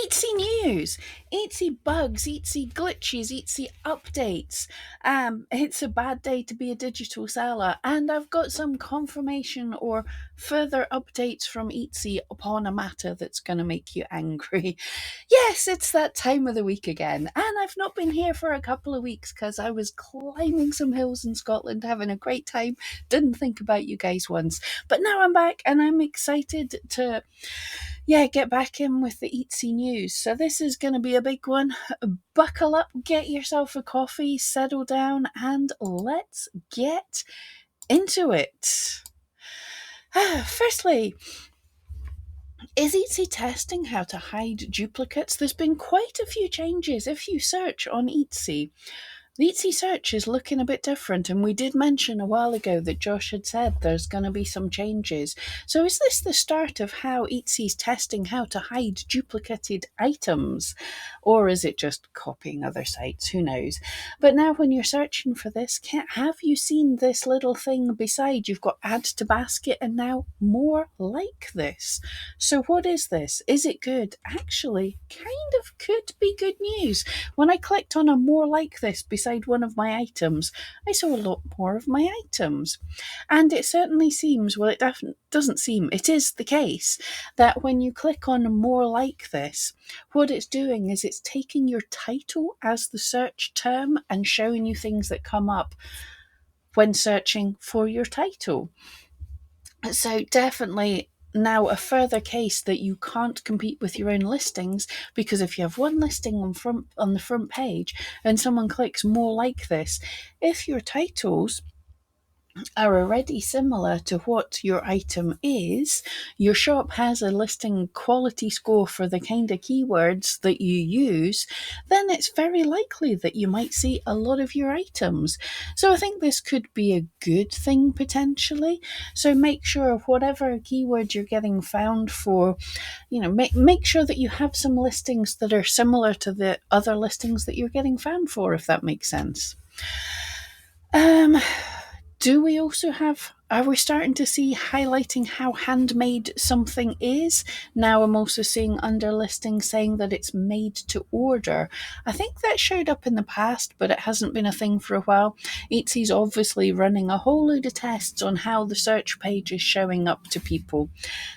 Etsy news, Etsy bugs, Etsy glitches, Etsy updates. It's a bad day to be a digital seller, and I've got some confirmation or further updates from Etsy upon a matter that's going to make you angry. Yes, it's that time of the week again, and I've not been here for a couple of weeks because I was climbing some hills in Scotland, having a great time. Didn't think about you guys once, but now I'm back, and I'm excited to get back in with the Etsy news. So this is going to be a big one. Buckle up, get yourself a coffee, settle down, and let's get into it. Firstly, is Etsy testing how to hide duplicates? There's been quite a few changes if you search on Etsy. The Etsy search is looking a bit different, and we did mention a while ago that Josh had said there's going to be some changes. So is this the start of how Etsy's testing how to hide duplicated items? Or is it just copying other sites? Who knows? But now when you're searching for this, have you seen this little thing beside? You've got add to basket and now more like this. So what is this? Is it good? Actually, kind of could be good news. When I clicked on a more like this beside one of my items, I saw a lot more of my items. And it certainly seems, well, it doesn't seem, it is the case that when you click on more like this, what it's doing is it's taking your title as the search term and showing you things that come up when searching for your title. So definitely now a further case that you can't compete with your own listings, because if you have one listing on the front page and someone clicks more like this, if your titles are already similar to what your item is, your shop has a listing quality score for the kind of keywords that you use, then it's very likely that you might see a lot of your items. So I think this could be a good thing potentially. So make sure whatever keyword you're getting found for, make sure that you have some listings that are similar to the other listings that you're getting found for, if that makes sense. Do we also are we starting to see highlighting how handmade something is? Now I'm also seeing under listing saying that it's made to order. I think that showed up in the past, but it hasn't been a thing for a while. Etsy's obviously running a whole load of tests on how the search page is showing up to people.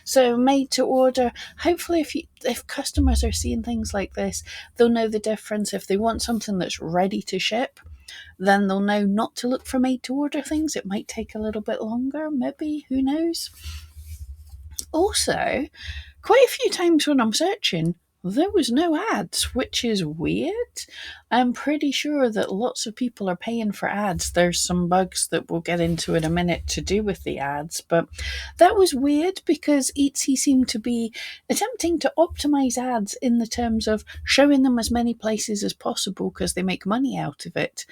So made to order, hopefully if customers are seeing things like this, they'll know the difference. If they want something that's ready to ship, then they'll know not to look for made to order things. It might take a little bit longer, maybe, who knows. Also, quite a few times when I'm searching, there was no ads, which is weird. I'm pretty sure that lots of people are paying for ads. There's some bugs that we'll get into in a minute to do with the ads, but that was weird because Etsy seemed to be attempting to optimize ads in the terms of showing them as many places as possible because they make money out of it.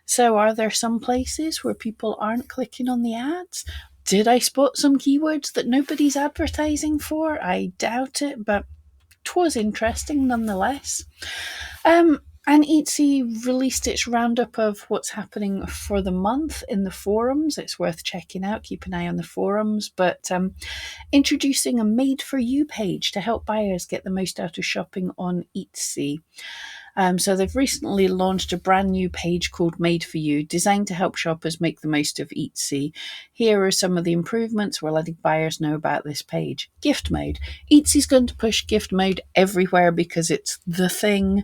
So are there some places where people aren't clicking on the ads? Did I spot some keywords that nobody's advertising for? I doubt it, but 'twas interesting nonetheless. And Etsy released its roundup of what's happening for the month in the forums. It's worth checking out. Keep an eye on the forums. But introducing a Made For You page to help buyers get the most out of shopping on Etsy. So they've recently launched a brand new page called Made For You, designed to help shoppers make the most of Etsy. Here are some of the improvements. We're letting buyers know about this page. Gift mode. Etsy's going to push gift mode everywhere because it's the thing.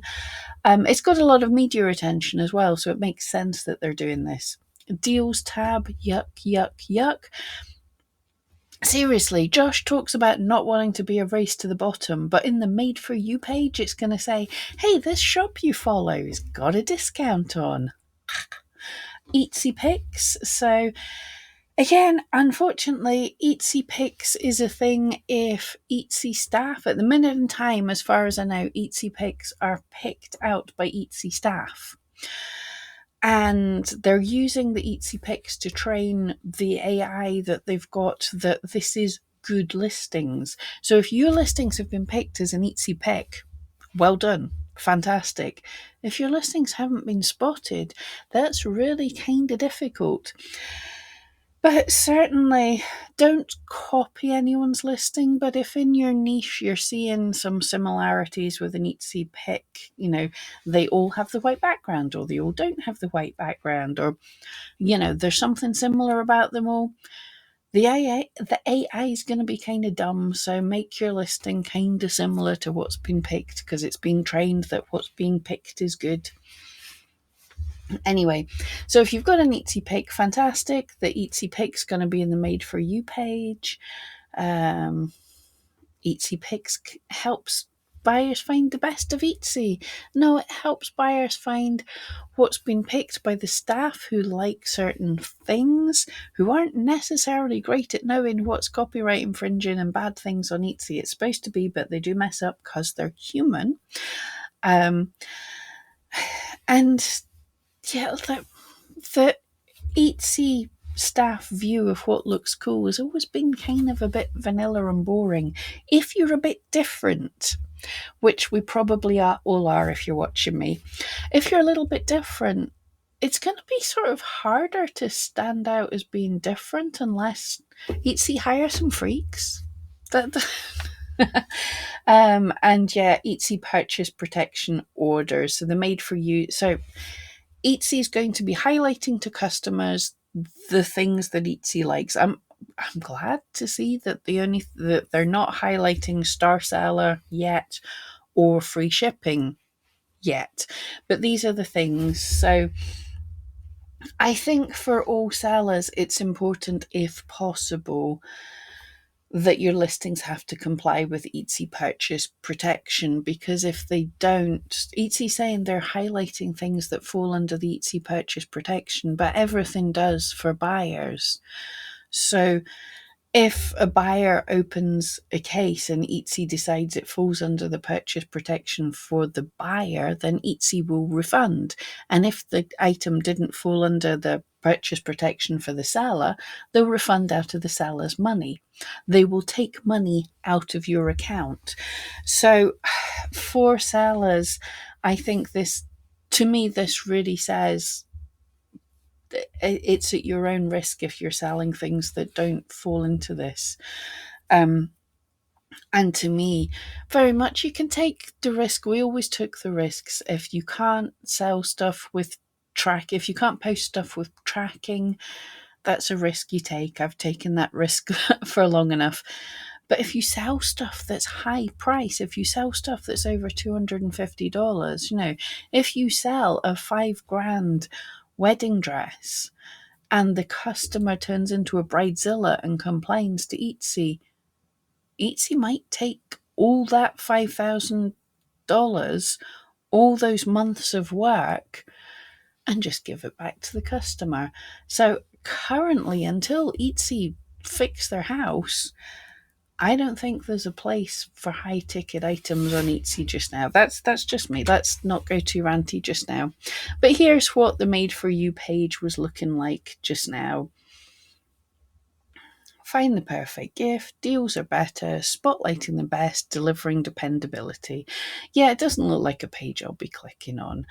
It's got a lot of media attention as well, so it makes sense that they're doing this. Deals tab, yuck, yuck, yuck. Seriously, Josh talks about not wanting to be a race to the bottom, but in the Made For You page, it's going to say, hey, this shop you follow's got a discount on. Etsy Picks. So, again, unfortunately, Etsy Picks is a thing if Etsy staff, at the minute in time, as far as I know, Etsy Picks are picked out by Etsy staff. And they're using the Etsy Picks to train the AI that they've got that this is good listings. So if your listings have been picked as an Etsy Pick, well done. Fantastic. If your listings haven't been spotted, that's really kind of difficult. But certainly don't copy anyone's listing. But if in your niche you're seeing some similarities with an Etsy pick, they all have the white background or they all don't have the white background, or, there's something similar about them all. The AI is going to be kind of dumb, so make your listing kind of similar to what's been picked because it's been trained that what's being picked is good. Anyway, so if you've got an Etsy pick, fantastic. The Etsy pick's going to be in the Made For You page. Etsy picks helps buyers find the best of Etsy. No, it helps buyers find what's been picked by the staff who like certain things, who aren't necessarily great at knowing what's copyright infringing and bad things on Etsy. It's supposed to be, but they do mess up because they're human. And yeah, the Etsy staff view of what looks cool has always been kind of a bit vanilla and boring. If you're a bit different, which we probably all are if you're watching me, if you're a little bit different, it's going to be sort of harder to stand out as being different unless Etsy hire some freaks. And yeah, Etsy purchase protection orders. So they're made for you. So Etsy is going to be highlighting to customers the things that Etsy likes. I'm glad to see that that they're not highlighting star seller yet or free shipping yet, but these are the things. So I think for all sellers, it's important, if possible, that your listings have to comply with Etsy purchase protection, because if they don't, Etsy's saying they're highlighting things that fall under the Etsy purchase protection, but everything does for buyers. So if a buyer opens a case and Etsy decides it falls under the purchase protection for the buyer, then Etsy will refund. And if the item didn't fall under the purchase protection for the seller, they'll refund out of the seller's money. They will take money out of your account. So for sellers, I think to me, this really says it's at your own risk if you're selling things that don't fall into this. And to me, very much you can take the risk. We always took the risks. If you can't sell stuff with if you can't post stuff with tracking, that's a risk you take. I've taken that risk for long enough. But if you sell stuff that's high price, if you sell stuff that's over $250, if you sell a $5,000 wedding dress and the customer turns into a bridezilla and complains to Etsy, Etsy might take all that $5,000, all those months of work, and just give it back to the customer. So currently, until Etsy fix their house, I don't think there's a place for high ticket items on Etsy just now. That's just me. Let's not go too ranty just now. But here's what the Made For You page was looking like just now. Find the perfect gift, deals are better, spotlighting the best, delivering dependability. Yeah, it doesn't look like a page I'll be clicking on.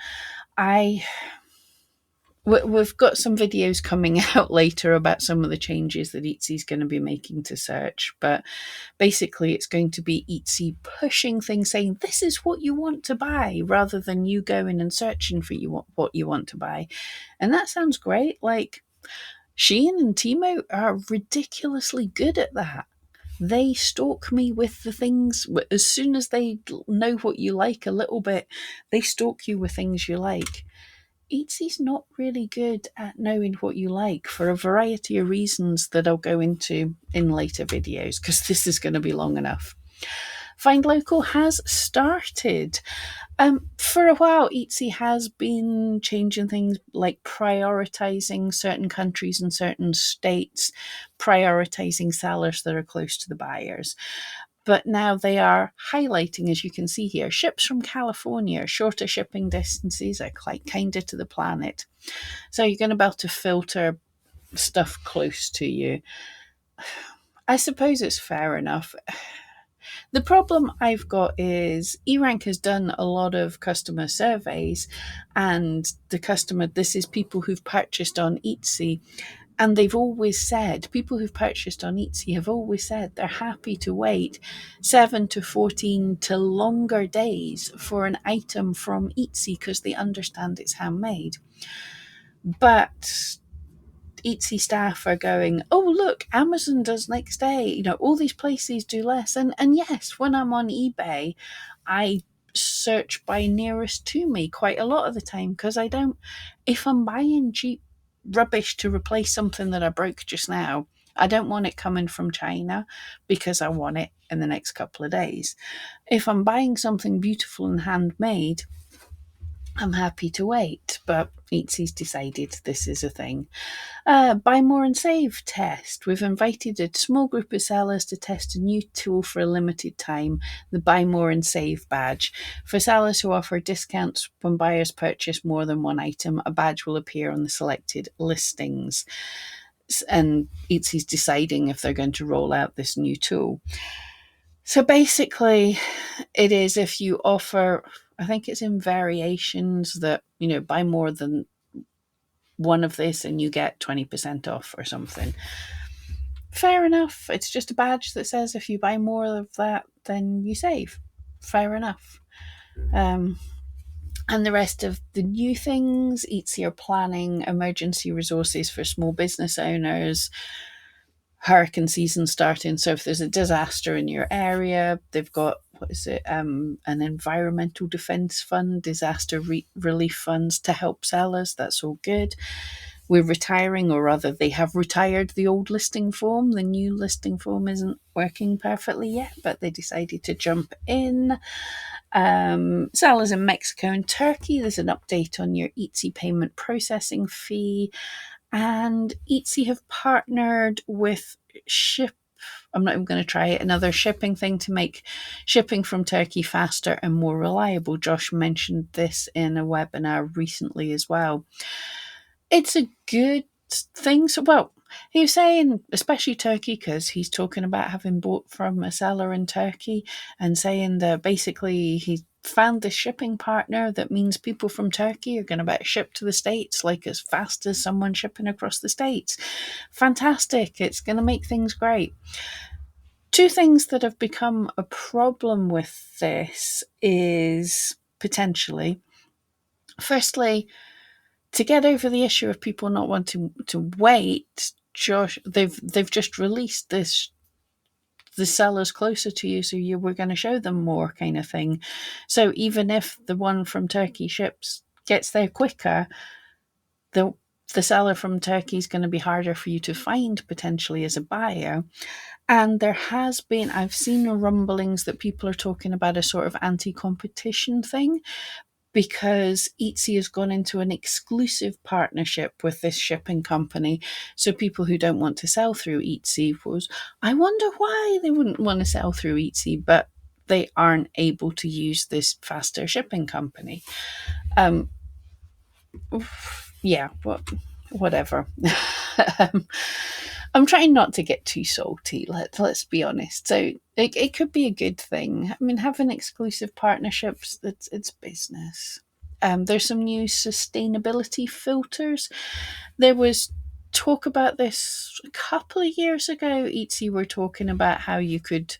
We've got some videos coming out later about some of the changes that Etsy's going to be making to search, but basically it's going to be Etsy pushing things, saying this is what you want to buy, rather than you going and searching for what you want to buy. And that sounds great. Like, Shein and Temu are ridiculously good at that. They stalk me with the things. As soon as they know what you like a little bit, they stalk you with things you like. Etsy's not really good at knowing what you like for a variety of reasons that I'll go into in later videos, because this is going to be long enough. Find Local has started. For a while, Etsy has been changing things, like prioritizing certain countries and certain states, prioritizing sellers that are close to the buyers. But now they are highlighting, as you can see here, ships from California, shorter shipping distances, are quite kinder to the planet. So you're going to be able to filter stuff close to you. I suppose it's fair enough. The problem I've got is eRank has done a lot of customer surveys, and this is people who've purchased on Etsy, And they've always said, people who've purchased on Etsy have always said they're happy to wait 7 to 14 to longer days for an item from Etsy because they understand it's handmade. But Etsy staff are going, oh, look, Amazon does next day. All these places do less. And yes, when I'm on eBay, I search by nearest to me quite a lot of the time because I don't, if I'm buying cheap rubbish to replace something that I broke just now, I don't want it coming from China because I want it in the next couple of days. If I'm buying something beautiful and handmade, I'm happy to wait, but Etsy's decided this is a thing. Buy more and save test. We've invited a small group of sellers to test a new tool for a limited time, the Buy More and Save badge. For sellers who offer discounts when buyers purchase more than one item, a badge will appear on the selected listings. And Etsy's deciding if they're going to roll out this new tool. So basically, it is if you offer, I think it's in variations that, buy more than one of this and you get 20% off or something. Fair enough. It's just a badge that says if you buy more of that, then you save. Fair enough. And the rest of the new things, Etsy are planning emergency resources for small business owners. Hurricane season starting, so if there's a disaster in your area, they've got an environmental defense fund, disaster relief funds to help sellers. That's all good. We're retiring, or rather they have retired the old listing form. The new listing form isn't working perfectly yet, but they decided to jump in. Sellers in Mexico and Turkey, there's an update on your Etsy payment processing fee. And Etsy have partnered with I'm not even going to try it, another shipping thing to make shipping from Turkey faster and more reliable. Josh mentioned this in a webinar recently as well. It's a good thing. So, well, he was saying, especially Turkey, because he's talking about having bought from a seller in Turkey and saying that basically he found this shipping partner that means people from Turkey are going to get shipped to the States like as fast as someone shipping across the States. Fantastic. It's going to make things great. Two things that have become a problem with this is potentially, firstly, to get over the issue of people not wanting to wait, Josh, they've just released this, the sellers closer to you, so we're going to show them more kind of thing. So even if the one from Turkey gets there quicker, the seller from Turkey is going to be harder for you to find potentially as a buyer. And there has been, I've seen rumblings that people are talking about a sort of anti-competition thing, because Etsy has gone into an exclusive partnership with this shipping company. So people who don't want to sell through Etsy I wonder why they wouldn't want to sell through Etsy, but they aren't able to use this faster shipping company. Yeah, whatever. I'm trying not to get too salty. Let's be honest. So it could be a good thing. I mean, having exclusive partnerships, it's business. There's some new sustainability filters. There was talk about this a couple of years ago. Etsy were talking about how you could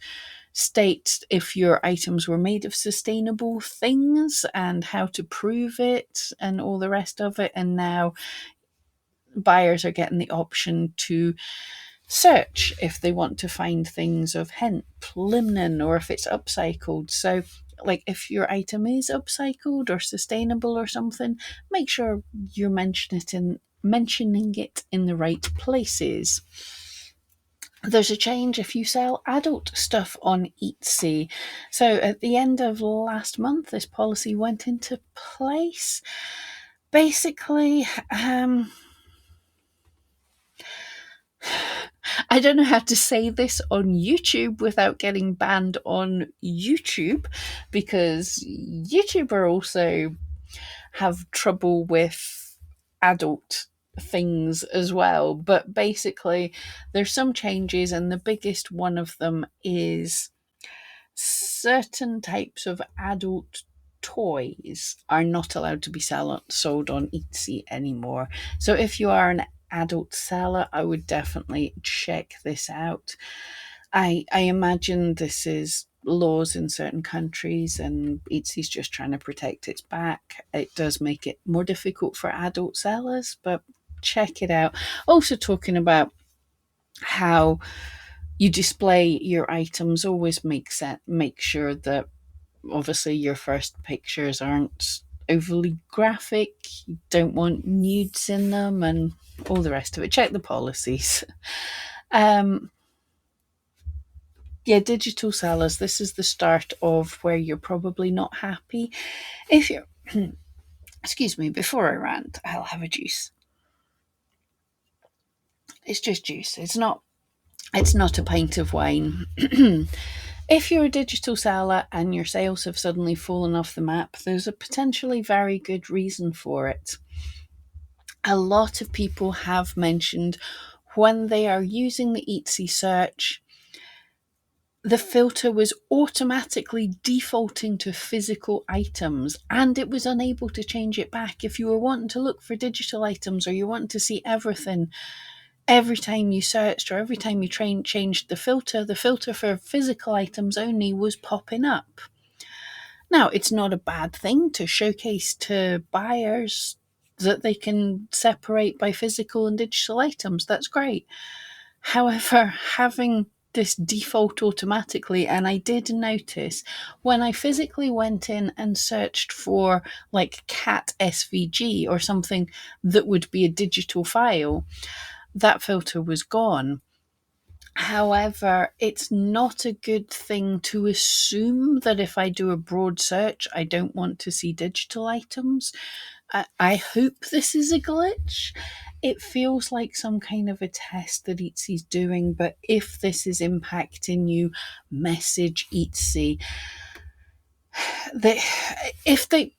state if your items were made of sustainable things and how to prove it and all the rest of it. And now buyers are getting the option to search if they want to find things of hemp, linen, or if it's upcycled. So, like, if your item is upcycled or sustainable or something, make sure you're mentioning it in the right places. There's a change if you sell adult stuff on Etsy. So at the end of last month, this policy went into place. Basically, I don't know how to say this on YouTube without getting banned on YouTube, because YouTube are also have trouble with adult things as well. But basically, there's some changes, and the biggest one of them is certain types of adult toys are not allowed to be sold on Etsy anymore. So if you are an adult seller, I would definitely check this out. I imagine this is laws in certain countries, and Etsy's just trying to protect its back. It does make it more difficult for adult sellers, but check it out. Also, talking about how you display your items, always make sure that obviously your first pictures aren't overly graphic. You don't want nudes in them and all the rest of it. Check the policies. Um, yeah, digital sellers, this is the start of where you're probably not happy. If you're, excuse me, before I rant, I'll have a juice. It's just juice. It's not a pint of wine. If you're a digital seller and your sales have suddenly fallen off the map, there's a potentially very good reason for it. A lot of people have mentioned when they are using the Etsy search, the filter was automatically defaulting to physical items and it was unable to change it back. If you were wanting to look for digital items or you wanted to see everything, every time you searched or every time you changed the filter for physical items only was popping up. Now, it's not a bad thing to showcase to buyers that they can separate by physical and digital items. That's great. However, having this default automatically, and I did notice when I physically went in and searched for like cat SVG or something that would be a digital file, that filter was gone. However, it's not a good thing to assume that if I do a broad search, I don't want to see digital items. I hope this is a glitch. It feels like some kind of a test that Etsy's doing, but if this is impacting you, message Etsy. If they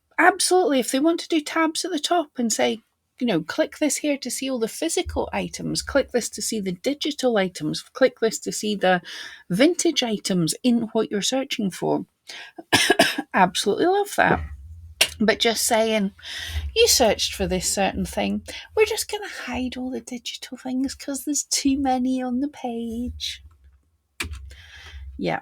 want to do tabs at the top and say, click this here to see all the physical items, click this to see the digital items, click this to see the vintage items in what you're searching for. Absolutely love that. But just saying, you searched for this certain thing, we're just going to hide all the digital things because there's too many on the page. Yeah.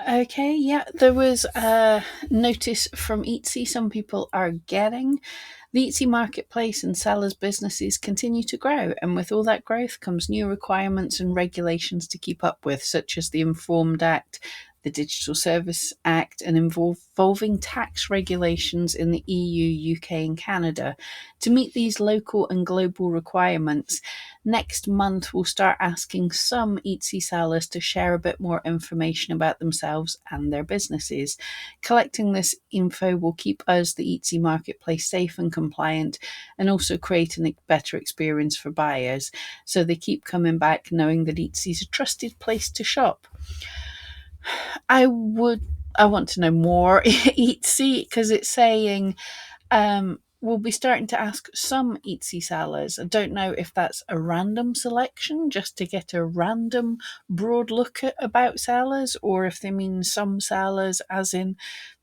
Okay, yeah, there was a notice from Etsy some people are getting. The Etsy marketplace and sellers' businesses continue to grow, and with all that growth comes new requirements and regulations to keep up with, such as the Informed Act, the Digital Service Act, and involving tax regulations in the EU, UK, and Canada. To meet these local and global requirements, next month we'll start asking some Etsy sellers to share a bit more information about themselves and their businesses. Collecting this info will keep us, the Etsy marketplace, safe and compliant, and also creating a better experience for buyers, so they keep coming back knowing that Etsy is a trusted place to shop. I want to know more Etsy, because it's saying we'll be starting to ask some Etsy sellers. I don't know if that's a random selection just to get a random broad look at about sellers, or if they mean some sellers as in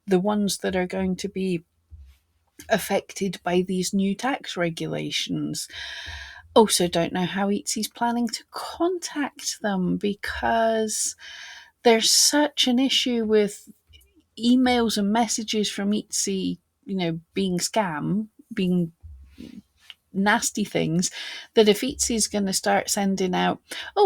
the ones that are going to be affected by these new tax regulations. Also, don't know how Etsy's planning to contact them, because there's such an issue with emails and messages from Etsy, being scam, being nasty things, that if Etsy's going to start sending out,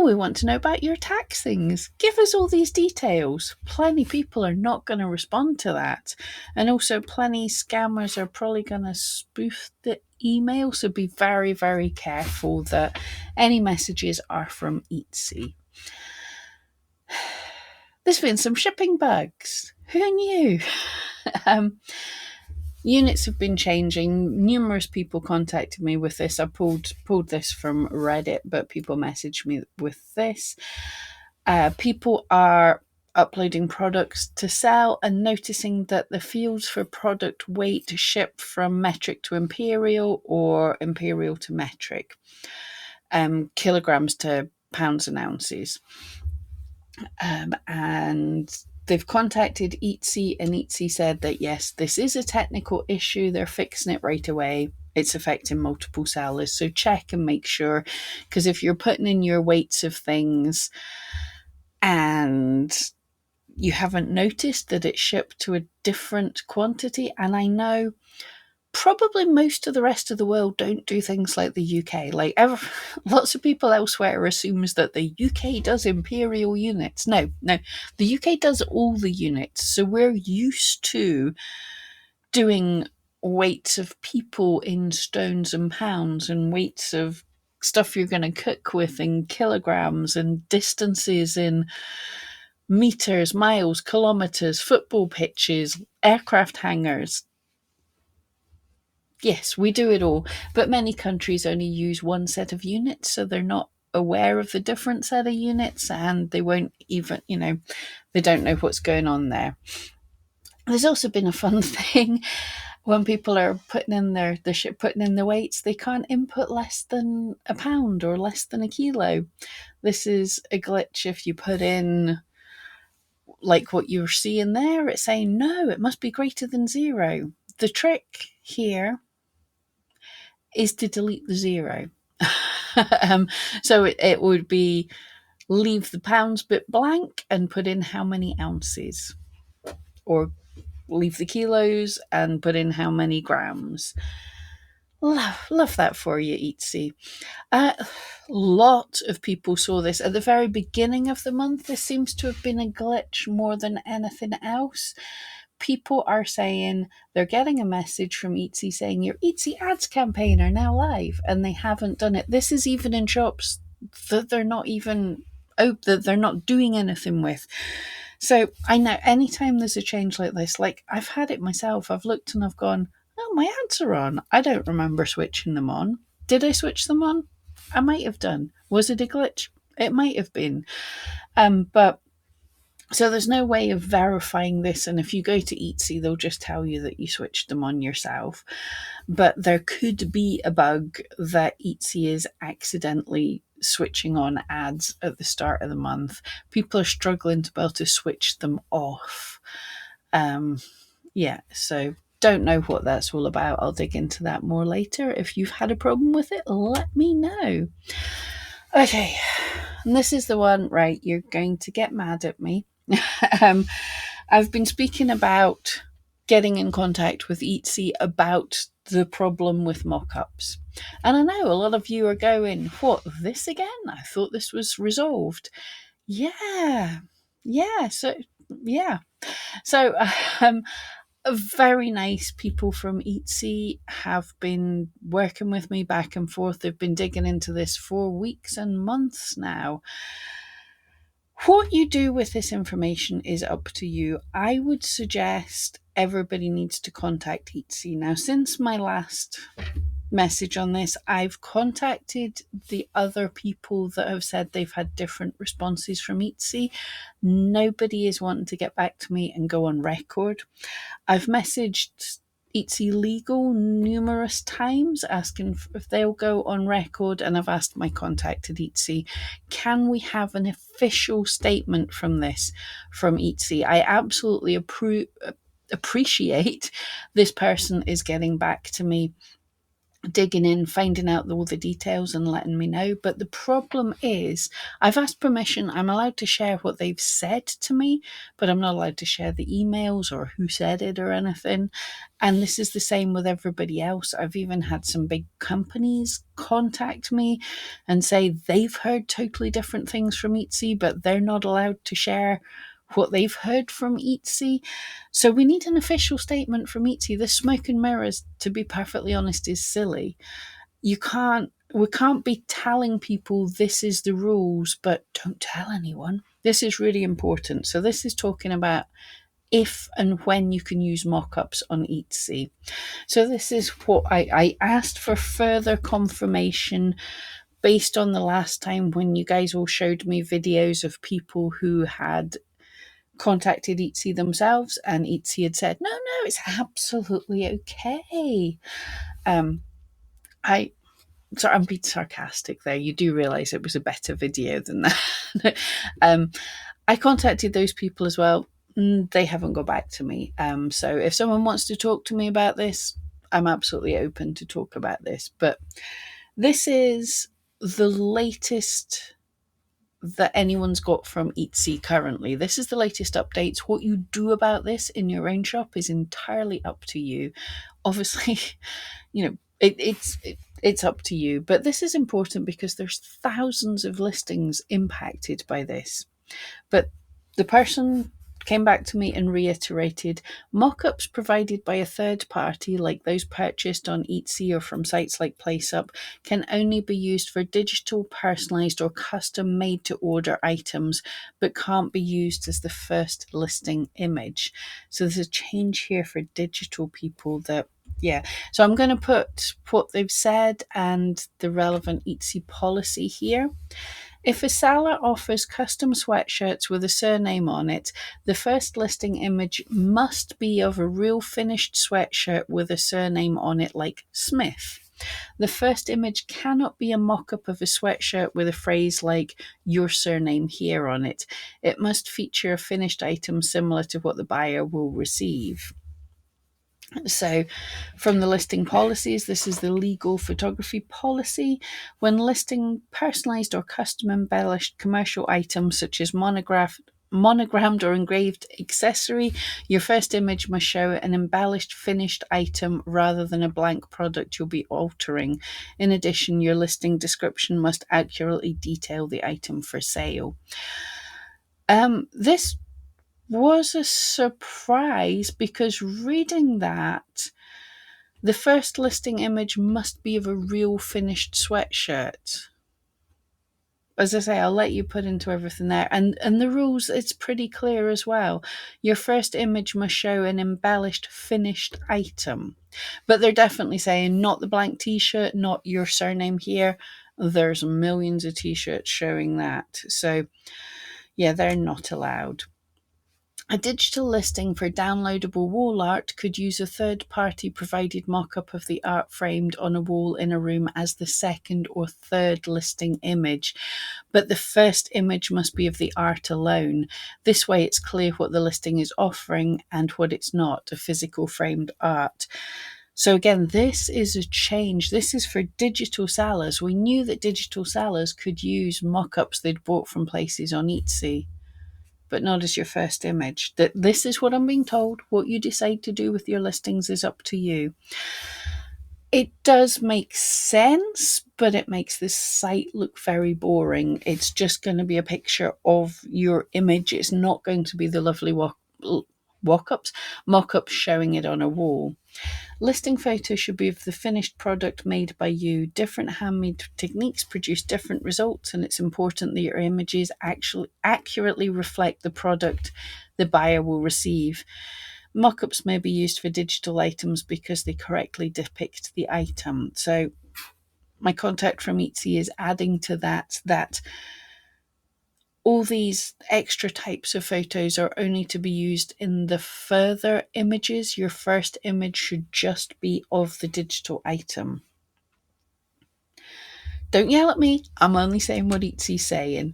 we want to know about your tax things, give us all these details, plenty people are not going to respond to that. And also plenty scammers are probably going to spoof the email, so be very, very careful that any messages are from Etsy. There's been some shipping bugs. Who knew? Units have been changing. Numerous people contacted me with this. I pulled this from Reddit, but people messaged me with this. People are uploading products to sell and noticing that the fields for product weight shift from metric to imperial or imperial to metric, kilograms to pounds and ounces. And they've contacted Etsy, and Etsy said that yes, this is a technical issue. They're fixing it right away. it's affecting multiple sellers. So check and make sure, because if you're putting in your weights of things and you haven't noticed that it's shipped to a different quantity, and I know probably most of the rest of the world don't do things like the UK. Lots of people elsewhere assumes that the UK does imperial units. No, the UK does all the units. So we're used to doing weights of people in stones and pounds, and weights of stuff you're going to cook with in kilograms, and distances in meters, miles, kilometers, football pitches, aircraft hangars. Yes, we do it all, but many countries only use one set of units, so they're not aware of the different set of units, and they won't even, they don't know what's going on there. There's also been a fun thing when people are putting in putting in the weights, they can't input less than a pound or less than a kilo. This is a glitch. If you put in like what you're seeing there, it's saying no, it must be greater than 0. The trick here is to delete the 0. So it would be leave the pounds bit blank and put in how many ounces, or leave the kilos and put in how many grams. Love that for you, Etsy. A lot of people saw this at the very beginning of the month. This seems to have been a glitch more than anything else. People are saying they're getting a message from Etsy saying your Etsy ads campaign are now live, and they haven't done it. This is even in shops that they're not even that they're not doing anything with. So I know anytime there's a change like this, like I've had it myself, I've looked and I've gone, oh, my ads are on. I don't remember switching them on. Did I switch them on? I might have done. Was it a glitch? It might have been. But so there's no way of verifying this, and if you go to Etsy, they'll just tell you that you switched them on yourself. But there could be a bug that Etsy is accidentally switching on ads at the start of the month. People are struggling to be able to switch them off. So don't know what that's all about. I'll dig into that more later. If you've had a problem with it, let me know. Okay, and this is the one, right? You're going to get mad at me. I've been speaking about getting in contact with Etsy about the problem with mockups. And I know a lot of you are going, what, this again? I thought this was resolved. Yeah. So, very nice people from Etsy have been working with me back and forth. They've been digging into this for weeks and months now. What you do with this information is up to you. I would suggest everybody needs to contact Etsy. Now, since my last message on this, I've contacted the other people that have said they've had different responses from Etsy. Nobody is wanting to get back to me and go on record. I've messaged Etsy Legal numerous times asking if they'll go on record, and I've asked my contact at Etsy, can we have an official statement from Etsy? I absolutely appreciate this person is getting back to me, digging in, finding out all the details and letting me know. But the problem is, I've asked permission. I'm allowed to share what they've said to me, but I'm not allowed to share the emails or who said it or anything. And this is the same with everybody else. I've even had some big companies contact me and say they've heard totally different things from Etsy, but they're not allowed to share what they've heard from Etsy. So we need an official statement from Etsy. This smoke and mirrors, to be perfectly honest, is silly. We can't be telling people this is the rules, but don't tell anyone. This is really important. So this is talking about if and when you can use mockups on Etsy. So this is what I asked for further confirmation based on the last time when you guys all showed me videos of people who had contacted Etsy themselves, and Etsy had said, no, it's absolutely okay. I'm being sarcastic there. You do realise it was a better video than that. I contacted those people as well. They haven't got back to me. So if someone wants to talk to me about this, I'm absolutely open to talk about this. But this is the latest that anyone's got from Etsy currently. This is the latest updates. What you do about this in your own shop is entirely up to you. Obviously, it's up to you. But this is important because there's thousands of listings impacted by this. But the person came back to me and reiterated mockups provided by a third party, like those purchased on Etsy or from sites like PlaceUp, can only be used for digital, personalized, or custom made to order items, but can't be used as the first listing image. So there's a change here for digital people that yeah. So I'm going to put what they've said and the relevant Etsy policy here. If a seller offers custom sweatshirts with a surname on it, the first listing image must be of a real finished sweatshirt with a surname on it, like Smith. The first image cannot be a mock up of a sweatshirt with a phrase like your surname here on it. It must feature a finished item similar to what the buyer will receive. So, from the listing policies, this is the legal photography policy. When listing personalized or custom embellished commercial items such as monogrammed or engraved accessory, your first image must show an embellished finished item rather than a blank product you'll be altering. In addition, your listing description must accurately detail the item for sale. This was a surprise because reading that, the first listing image must be of a real finished sweatshirt. As I say, I'll let you put into everything there. And the rules, it's pretty clear as well. Your first image must show an embellished finished item. But they're definitely saying not the blank t-shirt, not your surname here. There's millions of t-shirts showing that. So yeah, they're not allowed. A digital listing for downloadable wall art could use a third-party provided mock-up of the art framed on a wall in a room as the second or third listing image, but the first image must be of the art alone. This way it's clear what the listing is offering and what it's not, a physical framed art. So again, this is a change. This is for digital sellers. We knew that digital sellers could use mock-ups they'd bought from places on Etsy, but not as your first image. That this is what I'm being told. What you decide to do with your listings is up to you. It does make sense, but it makes this site look very boring. It's just going to be a picture of your image. It's not going to be the lovely mock-ups showing it on a wall. Listing photos should be of the finished product made by you. Different handmade techniques produce different results, and it's important that your images actually accurately reflect the product the buyer will receive. Mockups may be used for digital items because they correctly depict the item. So my contact from Etsy is adding to that all these extra types of photos are only to be used in the further images. Your first image should just be of the digital item. Don't yell at me. I'm only saying what Etsy's saying.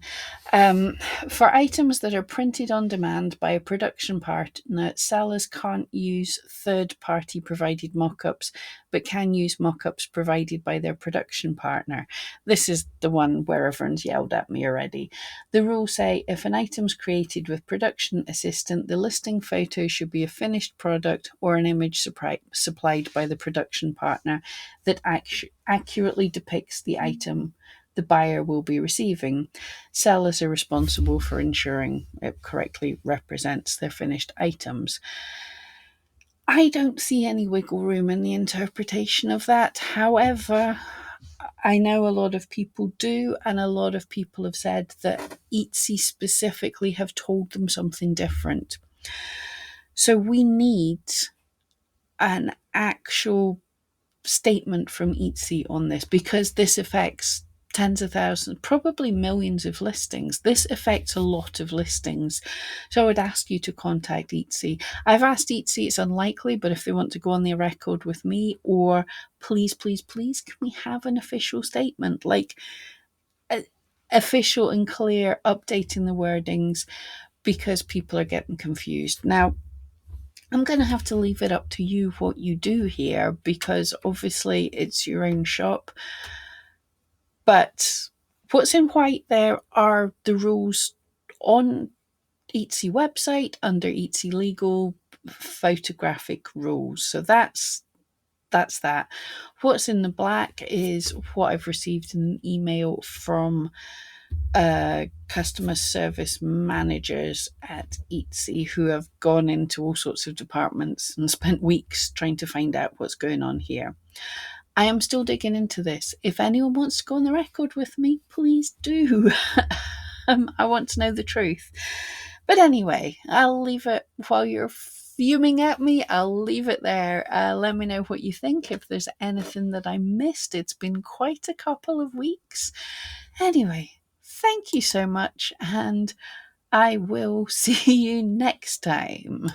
For items that are printed on demand by a production partner, sellers can't use third-party provided mockups, but can use mockups provided by their production partner. This is the one where everyone's yelled at me already. The rules say if an item's created with production assistant, the listing photo should be a finished product or an image supplied by the production partner that accurately depicts the item the buyer will be receiving. Sellers are responsible for ensuring it correctly represents their finished items. I don't see any wiggle room in the interpretation of that. However, I know a lot of people do, and a lot of people have said that Etsy specifically have told them something different. So we need an actual statement from Etsy on this, because this affects tens of thousands, probably millions of listings. This affects a lot of listings. So I would ask you to contact Etsy. I've asked Etsy, it's unlikely, but if they want to go on the record with me, or please, please, please, can we have an official statement? Like official and clear, updating the wordings, because people are getting confused. Now, I'm going to have to leave it up to you what you do here, because obviously it's your own shop. But what's in white there are the rules on Etsy website under Etsy legal photographic rules. So that's that. What's in the black is what I've received in an email from customer service managers at Etsy who have gone into all sorts of departments and spent weeks trying to find out what's going on here. I am still digging into this. If anyone wants to go on the record with me, please do. I want to know the truth. But anyway, I'll leave it while you're fuming at me. I'll leave it there. Let me know what you think. If there's anything that I missed, it's been quite a couple of weeks. Anyway, thank you so much, and I will see you next time.